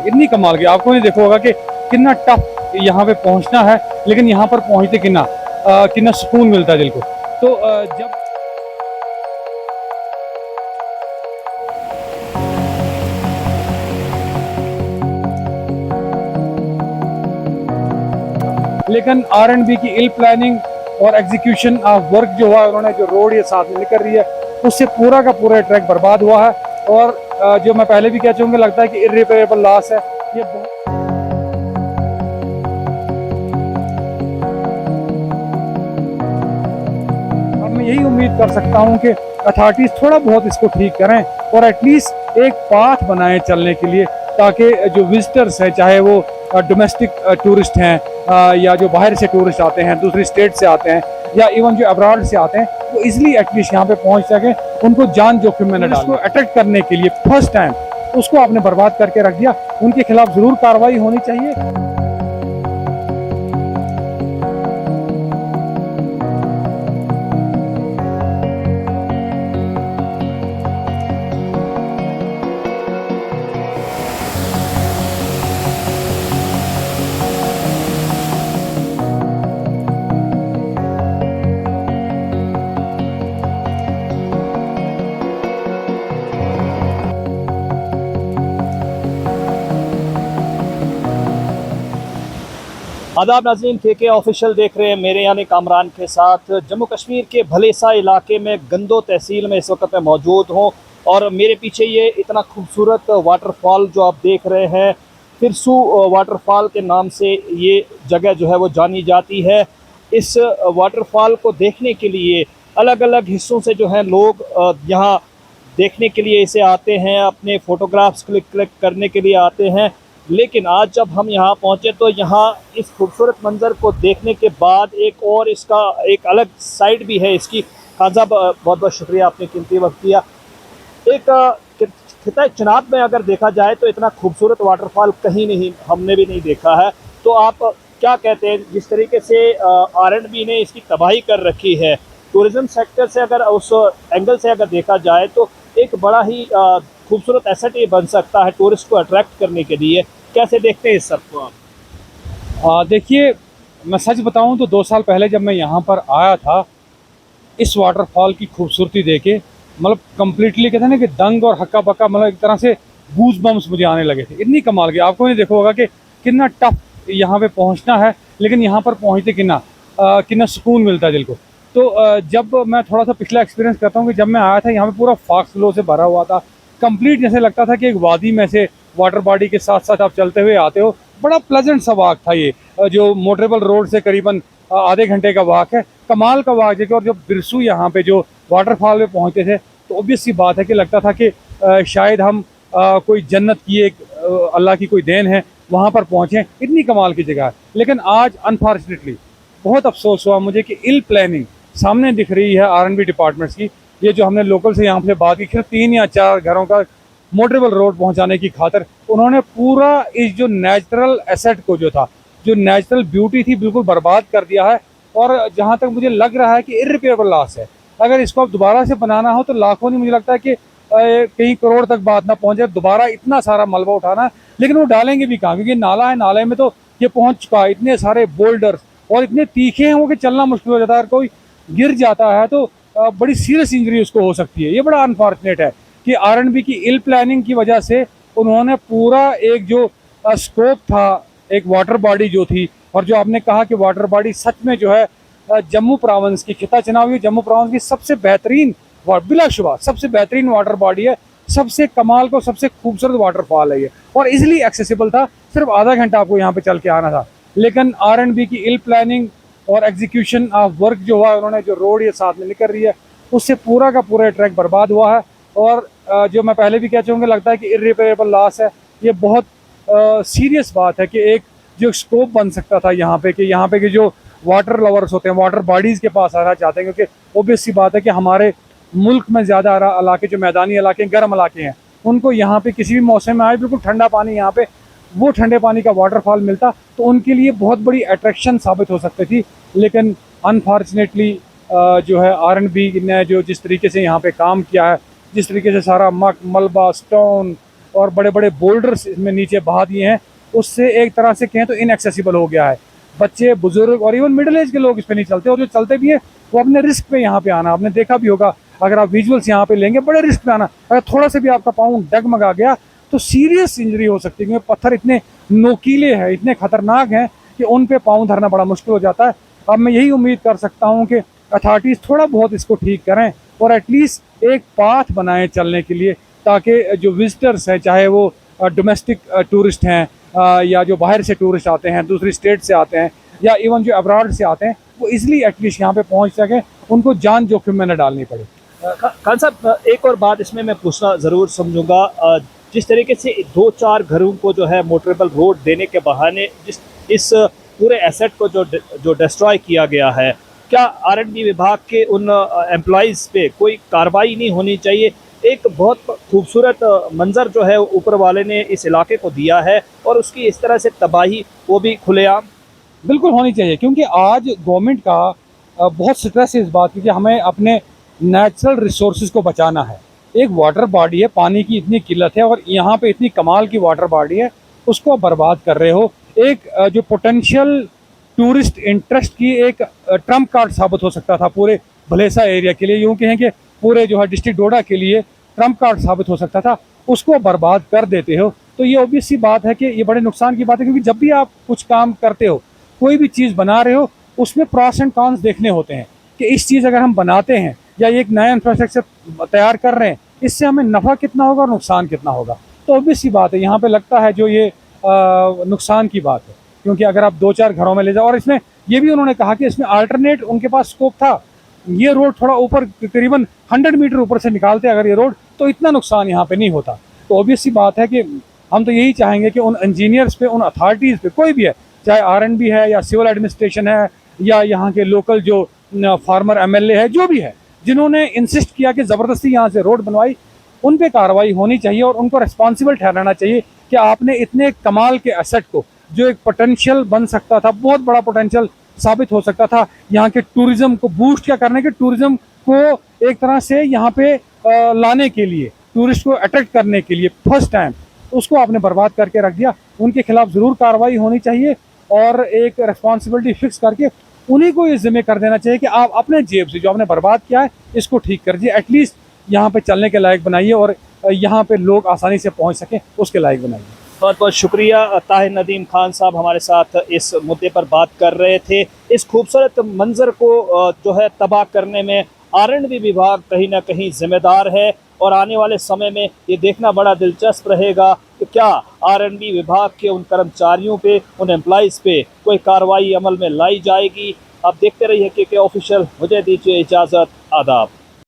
थी, इतनी कमाल की। आपको नहीं देखा होगा कि कितना टफ यहाँ पे पहुँचना है, लेकिन यहाँ पर पहुँचते कितना सुकून मिलता है दिल को। तो जब लेकिन R&B की इल प्लानिंग और एग्जीक्यूशन ऑफ वर्क जो हुआ, उन्होंने जो रोड ये साथ में लेकर रही है, उससे पूरा का पूरा ट्रैक बर्बाद हुआ है। और जो मैं पहले भी कह चुका, लगता है कि इर्रिपेरेबल लॉस है ये बहुत। अब मैं यही उम्मीद कर सकता हूँ कि अथॉरिटीज़ थोड़ा बहुत इसको ठीक करें और एटलीस्ट एक पाथ बनाएं चलने के लिए, ताकि जो विजिटर्स हैं, चाहे वो डोमेस्टिक टूरिस्ट हैं या जो बाहर से टूरिस्ट आते हैं, दूसरी स्टेट से आते हैं, या इवन जो अब्रॉड से आते हैं, वो इजीली एटलीस्ट यहाँ पे पहुँच सकें, उनको जान जोखिम में न डालें। उसको अट्रैक्ट करने के लिए फर्स्ट टाइम उसको आपने बर्बाद करके रख दिया, उनके खिलाफ ज़रूर कार्रवाई होनी चाहिए। आदाब नाज़रीन, KK ऑफिशियल देख रहे हैं। मेरे यानी कामरान के साथ जम्मू कश्मीर के भलेसा इलाके में गंदो तहसील में इस वक्त मैं मौजूद हूँ, और मेरे पीछे ये इतना खूबसूरत वाटरफॉल जो आप देख रहे हैं, फिरसू वाटरफॉल के नाम से ये जगह जो है वो जानी जाती है। इस वाटरफॉल को देखने के लिए अलग अलग हिस्सों से जो है लोग यहाँ देखने के लिए इसे आते हैं, अपने फ़ोटोग्राफ्स क्लिक करने के लिए आते हैं। लेकिन आज जब हम यहाँ पहुँचे तो यहाँ इस खूबसूरत मंज़र को देखने के बाद एक और इसका एक अलग साइड भी है इसकी। खान साहब, बहुत बहुत शुक्रिया, आपने कीमती वक्त दिया। एक खिता चिनाब में अगर देखा जाए तो इतना खूबसूरत वाटरफॉल कहीं नहीं, हमने भी नहीं देखा है। तो आप क्या कहते हैं, जिस तरीके से R&B ने इसकी तबाही कर रखी है, टूरिज़म सेक्टर से अगर उस एंगल से अगर देखा जाए तो एक बड़ा ही खूबसूरत एसेट ये बन सकता है टूरिस्ट को अट्रैक्ट करने के लिए। कैसे देखते हैं इस सब को आप? देखिए, मैं सच बताऊं तो 2 साल पहले जब मैं यहाँ पर आया था, इस वाटरफॉल की खूबसूरती देखे मतलब कम्प्लीटली कहते हैं ना कि दंग और हक्का बक्का, मतलब एक तरह से गूज बम्स मुझे आने लगे थे, इतनी कमाल की। आपको नहीं देखा होगा कि कितना टफ यहाँ पे पहुँचना है, लेकिन यहाँ पर पहुँचते कितना सुकून मिलता है दिल को। तो जब मैं थोड़ा सा पिछला एक्सपीरियंस करता हूँ कि जब मैं आया था यहाँ पे पूरा फास्ट फ्लो से भरा हुआ था, कंप्लीट जैसे लगता था कि एक वादी में से वाटर बॉडी के साथ साथ आप चलते हुए आते हो। बड़ा प्लेजेंट सा वाक था ये, जो मोटरेबल रोड से करीबन आधे घंटे का वाक है, कमाल का वाक देखिए। और जब बिरसू यहाँ पे जो वाटरफॉल में पहुँचते थे तो ऑब्वियस सी बात है कि लगता था कि शायद हम कोई जन्नत की एक अल्लाह की कोई देन है, वहाँ पर पहुँचें, इतनी कमाल की जगह है। लेकिन आज अनफॉर्चुनेटली बहुत अफसोस हुआ मुझे कि इल प्लानिंग सामने दिख रही है R&B डिपार्टमेंट्स की। ये जो हमने लोकल से यहाँ से बात की, सिर्फ 3 या 4 घरों का मोटरेबल रोड पहुँचाने की खातिर उन्होंने पूरा इस जो नेचुरल एसेट को, जो था, जो नेचुरल ब्यूटी थी, बिल्कुल बर्बाद कर दिया है। और जहाँ तक मुझे लग रहा है कि इर्रिपेरेबल लॉस है। अगर इसको अब दोबारा से बनाना हो तो लाखों नहीं, मुझे लगता है कि कहीं करोड़ तक बात ना पहुँचे, दोबारा इतना सारा मलबा उठाना है। लेकिन वो डालेंगे भी कहाँ, क्योंकि नाला है, नाले में तो ये पहुँच चुका है। इतने सारे बोल्डर्स और इतने तीखे हैं वो कि चलना मुश्किल हो जाता है। अगर कोई गिर जाता है तो बड़ी सीरियस इंजरी उसको हो सकती है। ये बड़ा अनफॉर्चुनेट है कि R&B की इल प्लानिंग की वजह से उन्होंने पूरा एक जो स्कोप था, एक वाटर बॉडी जो थी, और जो आपने कहा कि वाटर बॉडी सच में जो है जम्मू प्रोविंस की, खिता चुनाव की जम्मू प्रोविंस की सबसे बेहतरीन, बिलाशुबा सबसे बेहतरीन वाटर बॉडी है, सबसे कमाल को सबसे खूबसूरत वाटरफॉल है ये, और इजिली एक्सेसिबल था। सिर्फ आधा घंटा आपको यहाँ पे चल के आना था। लेकिन R&B की इल प्लानिंग और एग्जीक्यूशन ऑफ वर्क जो हुआ, उन्होंने जो रोड ये साथ में लेकर रही है, उससे पूरा का पूरा ट्रैक बर्बाद हुआ है। और जो मैं पहले भी कह चुका, लगता है कि इर्रिपेरेबल लॉस है। ये बहुत सीरियस बात है कि एक जो स्कोप बन सकता था यहाँ पे, कि यहाँ पे के जो वाटर लवर्स होते हैं, वाटर बॉडीज़ के पास आना चाहते हैं, क्योंकि ऑब्वियस सी बात है कि हमारे मुल्क में ज़्यादा इलाके जो मैदानी इलाके, गर्म इलाके हैं, उनको यहाँ पे किसी भी मौसम में आए बिल्कुल ठंडा पानी, यहाँ पे वो ठंडे पानी का वाटरफॉल मिलता तो उनके लिए बहुत बड़ी अट्रैक्शन साबित हो सकती थी। लेकिन अनफॉर्चुनेटली जो है R&B ने जो जिस तरीके से यहाँ पे काम किया है, जिस तरीके से सारा मलबा, स्टोन और बड़े बड़े बोल्डर्स इसमें नीचे बहा दिए हैं, उससे एक तरह से कहें तो इनएक्सेसिबल हो गया है। बच्चे, बुजुर्ग और इवन मिडिल एज के लोग इस पे नहीं चलते, और जो चलते भी हैं वो अपने रिस्क पे यहाँ पे आना, आपने देखा भी होगा, अगर आप विजुअल्स यहाँ पे लेंगे बड़े रिस्क पे आना, अगर थोड़ा सा भी आपका पाँव डगमगा गया तो सीरियस इंजरी हो सकती है, क्योंकि पत्थर इतने नोकीले हैं, इतने खतरनाक हैं कि उन पे पाँव धरना बड़ा मुश्किल हो जाता है। अब मैं यही उम्मीद कर सकता हूँ कि अथॉरिटीज़ थोड़ा बहुत इसको ठीक करें और एटलीस्ट एक पाथ बनाएं चलने के लिए, ताकि जो विजिटर्स हैं, चाहे वो डोमेस्टिक टूरिस्ट हैं या जो बाहर से टूरिस्ट आते हैं, दूसरी स्टेट से आते हैं, या इवन जो अब्रॉड से आते हैं, वो इजीली एटलीस्ट यहाँ पे पहुँच सकें, उनको जान जोखिम में न डालनी पड़े। खान साहब, एक और बात इसमें मैं पूछना ज़रूर समझूंगा। जिस तरीके से 2-4 घरों को जो है मोटरेबल रोड देने के बहाने जिस इस पूरे एसेट को जो डिस्ट्रॉय किया गया है, क्या आर&बी विभाग के उन एम्प्लॉइज़ पे कोई कार्रवाई नहीं होनी चाहिए? एक बहुत खूबसूरत मंजर जो है ऊपर वाले ने इस इलाके को दिया है, और उसकी इस तरह से तबाही, वो भी खुलेआम। बिल्कुल होनी चाहिए, क्योंकि आज गवर्नमेंट का बहुत स्ट्रेस है इस बात की कि हमें अपने नेचुरल रिसोर्सेज को बचाना है। एक वाटर बॉडी है, पानी की इतनी किल्लत है और यहाँ पे इतनी कमाल की वाटर बॉडी है, उसको आप बर्बाद कर रहे हो। एक जो पोटेंशियल टूरिस्ट इंटरेस्ट की एक ट्रम्प कार्ड साबित हो सकता था पूरे भलेसा एरिया के लिए, यूँ कहें कि पूरे जो है डिस्ट्रिक्ट डोडा के लिए ट्रम्प कार्ड साबित हो सकता था, उसको बर्बाद कर देते हो। तो ये ऑब्वियस सी बात है कि ये बड़े नुकसान की बात है, क्योंकि जब भी आप कुछ काम करते हो, कोई भी चीज़ बना रहे हो, उसमें प्रॉस एंड कॉन्स देखने होते हैं कि इस चीज़ अगर हम बनाते हैं या एक नया इंफ्रास्ट्रक्चर तैयार कर रहे हैं, इससे हमें नफ़ा कितना होगा और नुकसान कितना होगा। तो ऑब्वियस सी बात है, यहाँ पे लगता है जो ये नुकसान की बात है, क्योंकि अगर आप 2-4 घरों में ले जाओ, और इसमें ये भी उन्होंने कहा कि इसमें अल्टरनेट उनके पास स्कोप था, ये रोड थोड़ा ऊपर करीबन 100 मीटर ऊपर से निकालते अगर ये रोड, तो इतना नुकसान यहाँ पे नहीं होता। तो ऑब्वियस सी बात है कि हम तो यही चाहेंगे कि उन इंजीनियर्स पे, उन अथॉरिटीज़ पे, कोई भी है, चाहे आर&बी है या सिविल एडमिनिस्ट्रेशन है या यहाँ के लोकल जो फार्मर एमएलए है, जो भी है, जिन्होंने इंसिस्ट किया कि ज़बरदस्ती यहाँ से रोड बनवाई, उन पे कार्रवाई होनी चाहिए और उनको रिस्पॉन्सिबल ठहराना चाहिए कि आपने इतने कमाल के एसेट को, जो एक पोटेंशियल बन सकता था, बहुत बड़ा पोटेंशियल साबित हो सकता था यहाँ के टूरिज़्म को बूस्ट क्या करने के, टूरिज़्म को एक तरह से यहाँ पे लाने के लिए, टूरिस्ट को अट्रैक्ट करने के लिए फर्स्ट टाइम, उसको आपने बर्बाद करके रख दिया। उनके खिलाफ ज़रूर कार्रवाई होनी चाहिए और एक रिस्पॉन्सिबिलिटी फिक्स करके उन्हीं को ये जिम्मे कर देना चाहिए कि आप अपने जेब से जो आपने बर्बाद किया है इसको ठीक कर दीजिए, एटलीस्ट यहाँ पे चलने के लायक बनाइए और यहाँ पे लोग आसानी से पहुँच सकें, उसके लायक बनाइए। बहुत बहुत शुक्रिया। ताहिर नदीम खान साहब हमारे साथ इस मुद्दे पर बात कर रहे थे। इस खूबसूरत मंजर को जो है तबाह करने में आर&बी विभाग कहीं ना कहीं जिम्मेदार है, और आने वाले समय में ये देखना बड़ा दिलचस्प रहेगा कि क्या आर&बी विभाग के उन कर्मचारियों पे, उन एम्प्लॉइज़ पे कोई कार्रवाई अमल में लाई जाएगी। आप देखते रहिए KK ऑफिशियल। मुझे दीजिए इजाज़त। आदाब।